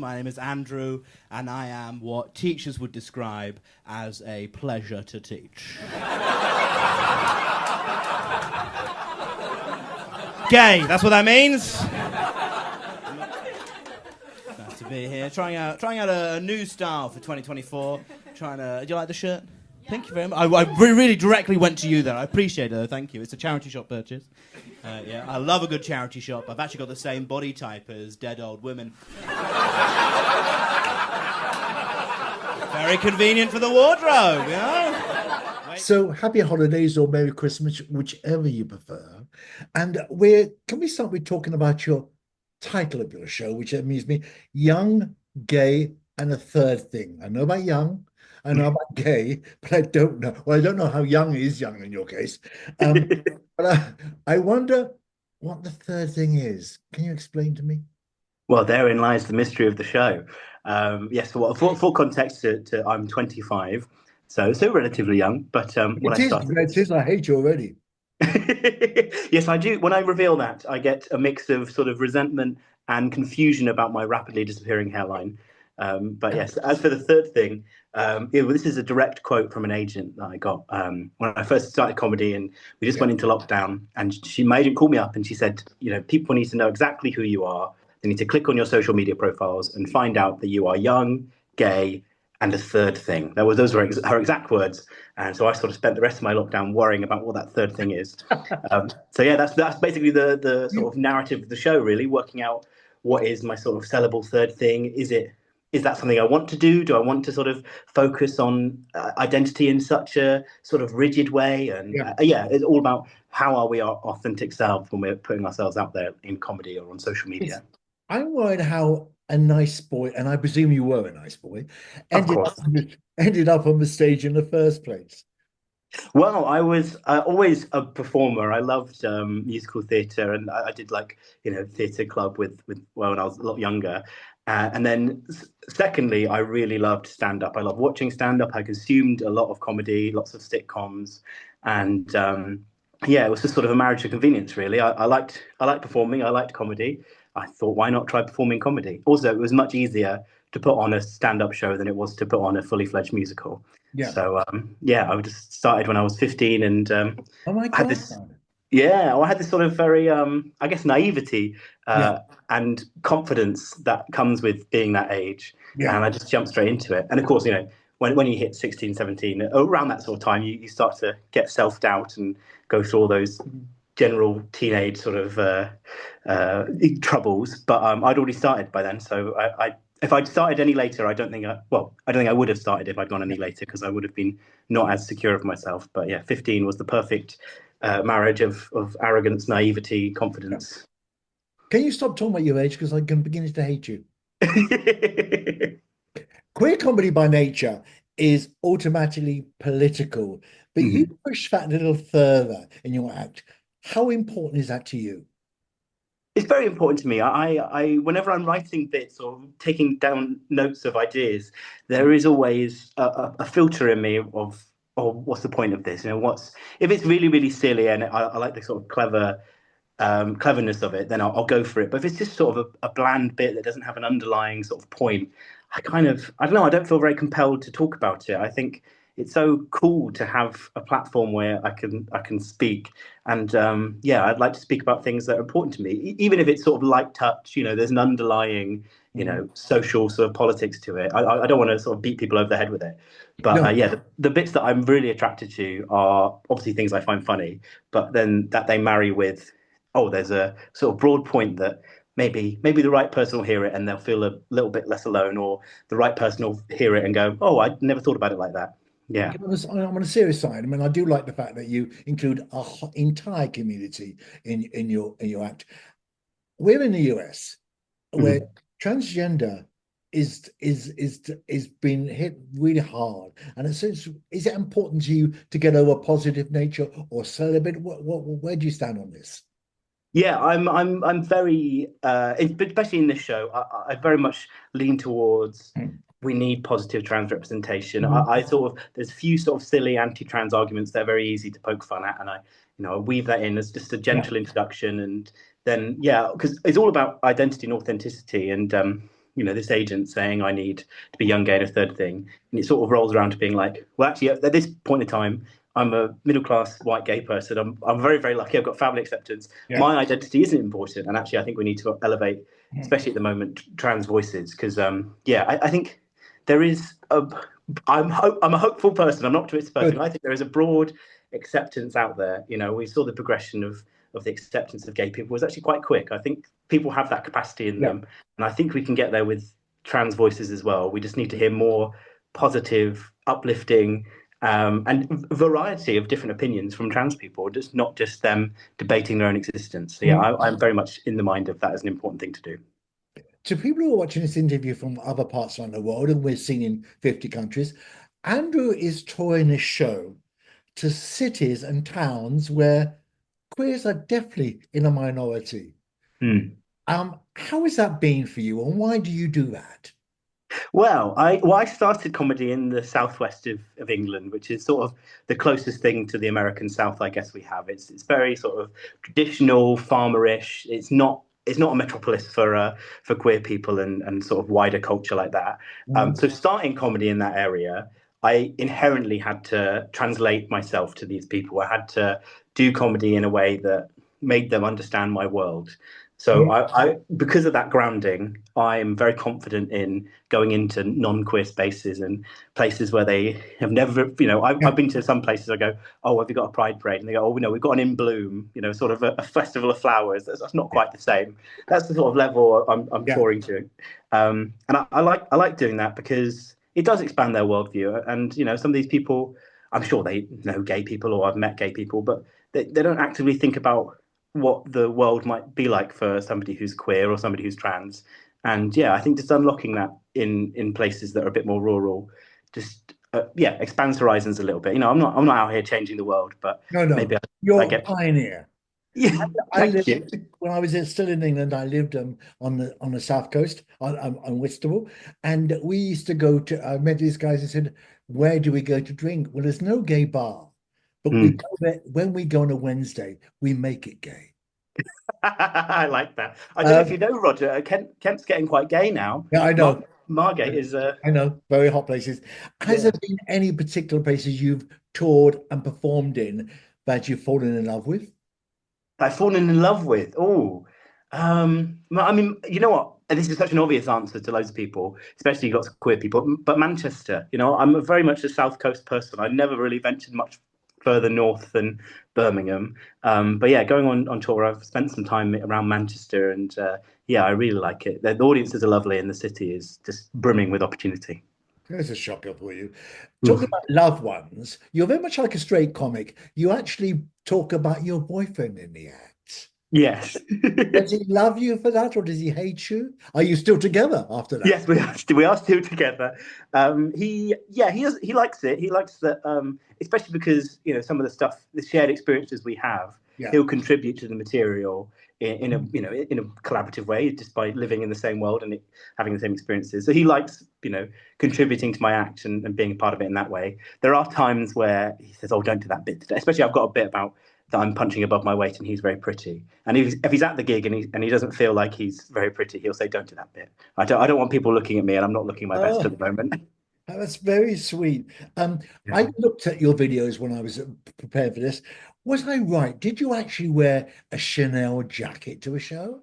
My name is Andrew, and I am what teachers would describe as a pleasure to teach. Gay, that's what that means. Nice to be here, trying out a new style for 2024. Do you like the shirt? Yeah. Thank you very much. I really directly went to you there. I appreciate it, though. Thank you. It's a charity shop purchase. Yeah, I love a good charity shop. I've actually got the same body type as dead old women. Very convenient for the wardrobe, you know? So happy holidays or Merry Christmas, whichever you prefer. And can we start with talking about your title of your show, which means me young, gay, and a third thing. I know about young, I know about gay, but I don't know. Well, I don't know how young is young in your case. But I wonder what the third thing is. Can you explain to me? Well, therein lies the mystery of the show. Yes, well, for context, I'm 25, so still relatively young. But when I started, It is. I hate you already. yes, I do. When I reveal that, I get a mix of sort of resentment and confusion about my rapidly disappearing hairline. But yes, as for the third thing, this is a direct quote from an agent that I got when I first started comedy, and we just went into lockdown. And my agent called me up and she said, people need to know exactly who you are. They need to click on your social media profiles and find out that you are young, gay, and a third thing. Those were her exact words. And so I sort of spent the rest of my lockdown worrying about what that third thing is. So yeah, that's basically the sort of narrative of the show, really, working out what is my sort of sellable third thing. Is that something I want to do? Do I want to sort of focus on identity in such a sort of rigid way? And it's all about how are we our authentic selves when we're putting ourselves out there in comedy or on social media. I'm worried how a nice boy, and I presume you were a nice boy, ended up on the stage in the first place. Well, I was always a performer. I loved musical theatre, and I did theatre club when I was a lot younger. And then secondly, I really loved stand up. I loved watching stand up. I consumed a lot of comedy, lots of sitcoms, and it was just sort of a marriage of convenience, really. I liked performing. I liked comedy. I thought, why not try performing comedy? Also, it was much easier to put on a stand up show than it was to put on a fully fledged musical. Yeah. So I just started when I was 15, and oh my I had God. this I had this sort of very I guess naivety and confidence that comes with being that age, and I just jumped straight into it. And of course, when you hit 16, 17, around that sort of time, you start to get self-doubt and go through all those general teenage sort of troubles. But I'd already started by then, so if I'd started any later, I don't think I would have started if I'd gone any later, because I would have been not as secure of myself. But yeah, 15 was the perfect marriage of arrogance, naivety, confidence. Can you stop talking about your age, because I'm beginning to hate you? Queer comedy by nature is automatically political, but you push that a little further in your act. How important is that to you? It's very important to me. I whenever I'm writing bits or taking down notes of ideas, there is always a filter in me of what's the point of this? If it's really, really silly and I like the sort of cleverness of it, then I'll go for it. But if it's just sort of a bland bit that doesn't have an underlying sort of point, I don't know, I don't feel very compelled to talk about it. I think it's so cool to have a platform where I can speak, and I'd like to speak about things that are important to me, even if it's sort of light touch. There's an underlying social sort of politics to it. I don't want to sort of beat people over the head with it, but the bits that I'm really attracted to are obviously things I find funny, but then that they marry with, there's a sort of broad point that maybe the right person will hear it and they'll feel a little bit less alone, or the right person will hear it and go, oh, I never thought about it like that. Yeah. On a serious side, I mean, I do like the fact that you include a entire community in your act. We're in the US, where transgender is being hit really hard, and it says, is it important to you to get over positive nature or celebrate? Where do you stand on this? Yeah, I'm very especially in this show, I very much lean towards we need positive trans representation. I sort of, there's a few sort of silly anti-trans arguments that are very easy to poke fun at, and I weave that in as just a gentle introduction, and then because it's all about identity and authenticity, and this agent saying I need to be young, gay, and a third thing, and it sort of rolls around to being like, well, actually, at this point in time, I'm a middle class white gay person. I'm very, very lucky. I've got family acceptance. Yeah. My identity isn't important, and actually, I think we need to elevate, especially at the moment, trans voices because I think there is I'm a hopeful person. I'm not an optimistic person. Good. I think there is a broad acceptance out there. We saw the progression of the acceptance of gay people was actually quite quick. I think people have that capacity in them, and I think we can get there with trans voices as well. We just need to hear more positive, uplifting, and variety of different opinions from trans people, just not just them debating their own existence. So I'm very much in the mind of that as an important thing to do. To people who are watching this interview from other parts around the world, and we're seen in 50 countries, Andrew is touring a show to cities and towns where queers are definitely in a minority. How has that been for you, and why do you do that? Well, I started comedy in the southwest of England, which is sort of the closest thing to the American South, I guess we have. It's very sort of traditional, farmerish. It's not a metropolis for queer people and sort of wider culture like that. So starting comedy in that area, I inherently had to translate myself to these people. I had to do comedy in a way that made them understand my world. So I because of that grounding, I'm very confident in going into non-queer spaces and places where they have never, I've been to some places I go, oh, have you got a pride parade? And they go, oh, no, we've got an In Bloom, sort of a festival of flowers. That's not quite the same. That's the sort of level I'm touring to. And I like doing that because it does expand their worldview. And, some of these people, I'm sure they know gay people or I've met gay people, but they don't actively think about what the world might be like for somebody who's queer or somebody who's trans. And I think just unlocking that in places that are a bit more rural, just expands horizons a little bit. I'm not out here changing the world, but No, maybe you're I a get pioneer. yeah. I Thank you. when I was still in England, I lived on the south coast on Whitstable, and we used to go to. I met these guys and said, "Where do we go to drink?" Well, there's no gay bar, but we go there when we go on a Wednesday. We make it gay. I like that. I don't know if you know, Roger. Kent's getting quite gay now. Yeah, I know. Margate is. I know, very hot places. Has there been any particular places you've toured and performed in that you've fallen in love with? I've fallen in love with. Oh, I mean, you know what? And this is such an obvious answer to loads of people, especially lots of queer people. But Manchester, I'm very much a South Coast person. I never really ventured much further north than Birmingham. But going on tour, I've spent some time around Manchester, and I really like it. The audiences are lovely, and the city is just brimming with opportunity. There's a shocker for you. Talking about loved ones, you're very much like a straight comic. You actually talk about your boyfriend in the act. Yes. Does he love you for that, or does he hate you? Are you still together after that? Yes, we are still together. He likes it. He likes that, especially because some of the stuff, the shared experiences we have, he'll contribute to the material in a collaborative way, just by living in the same world and having the same experiences. So he likes contributing to my act and being a part of it in that way. There are times where he says, "Oh, don't do that bit today." Especially I've got a bit about that I'm punching above my weight and he's very pretty. And if he's at the gig and he doesn't feel like he's very pretty, he'll say, "Don't do that bit." I don't want people looking at me, and I'm not looking my best at the moment. That's very sweet. I looked at your videos when I was prepared for this. Was I right? Did you actually wear a Chanel jacket to a show?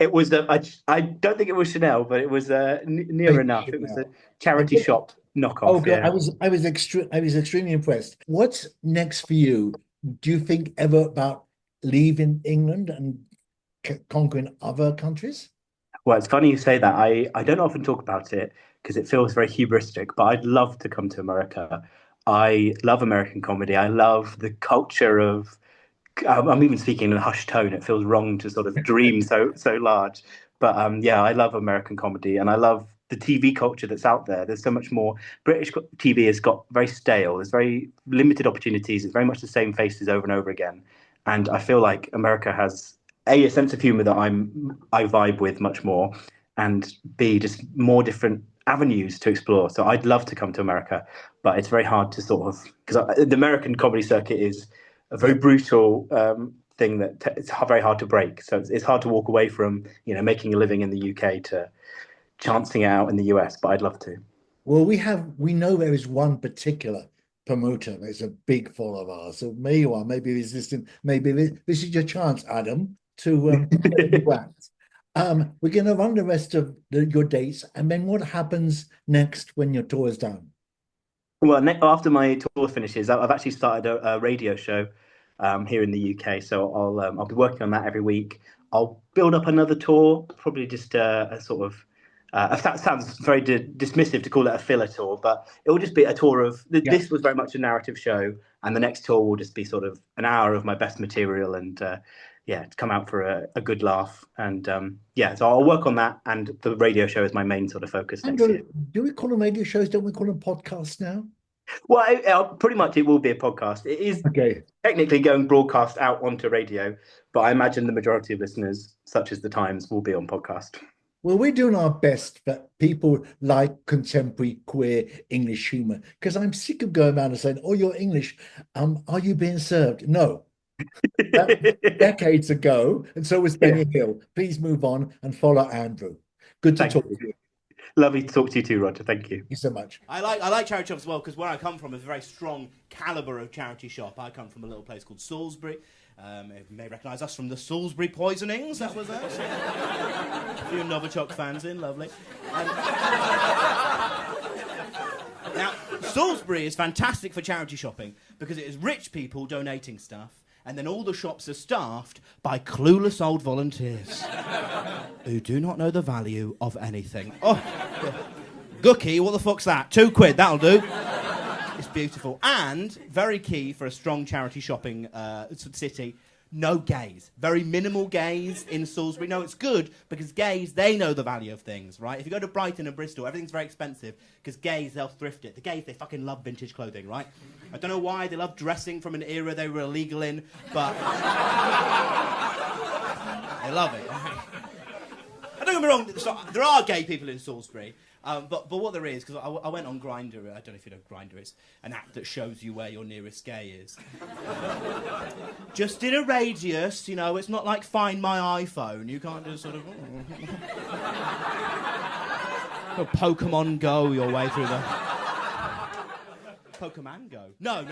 It was I don't think it was Chanel, but it was near enough. Chanel. It was a charity shop knockoff. Oh, God, I was extremely impressed. What's next for you? Do you think ever about leaving England and conquering other countries? Well, it's funny you say that. I don't often talk about it because it feels very hubristic, but I'd love to come to America. I love American comedy. I love the culture of. I'm even speaking in a hushed tone. It feels wrong to sort of dream so large, but I love American comedy, and I love the TV culture that's out there. There's so much more. British TV has got very stale. There's very limited opportunities. It's very much the same faces over and over again, and I feel like America has a sense of humor that I vibe with much more, and B, just more different avenues to explore. So I'd love to come to America, but it's very hard to sort of because the American comedy circuit is a very brutal thing that it's very hard to break. So it's hard to walk away from, making a living in the UK to chancing it out in the US, but I'd love to. Well, we know there is one particular promoter that's a big follower of ours. So maybe resistant, maybe this is your chance, Adam, to get you out. We're going to run the rest of your dates, and then what happens next when your tour is done? Well, after my tour finishes, I've actually started a radio show here in the UK. So I'll be working on that every week. I'll build up another tour, probably just a sort of. That sounds very dismissive to call it a filler tour, but it will just be a tour of. This was very much a narrative show, and the next tour will just be sort of an hour of my best material, and to come out for a good laugh. And so I'll work on that, and the radio show is my main sort of focus next year. Do we call them radio shows? Don't we call them podcasts now? Well, pretty much it will be a podcast. It is technically going broadcast out onto radio, but I imagine the majority of listeners, such as the Times, will be on podcast. Well, we're doing our best that people like contemporary queer English humor, because I'm sick of going around and saying, "Oh, you're English. Are you being served?" No. Decades ago, and so was Benny Hill. Please move on and follow Andrew. Good to talk to you. Lovely to talk to you too, Roger. Thank you. Thank you so much. I like charity shops as well, because where I come from is a very strong calibre of charity shop. I come from a little place called Salisbury. You may recognise us from the Salisbury poisonings. That was us. A few Novichok fans in, lovely. Now, Salisbury is fantastic for charity shopping because it is rich people donating stuff, and then all the shops are staffed by clueless old volunteers who do not know the value of anything. Oh, Gookie, what the fuck's that? £2, that'll do. It's beautiful. And, very key for a strong charity shopping city, no gays. Very minimal gays in Salisbury. No, it's good because gays, they know the value of things, right? If you go to Brighton and Bristol, everything's very expensive because gays, they'll thrift it. The gays, they fucking love vintage clothing, right? I don't know why they love dressing from an era they were illegal in, but they love it. I don't get me wrong, there are gay people in Salisbury, but what there is, because I went on Grindr, I don't know if you know Grindr, it's an app that shows you where your nearest gay is. Just in a radius, it's not like Find My iPhone, you can't just sort of... Pokemon Go your way through the... Pokemon Go? No.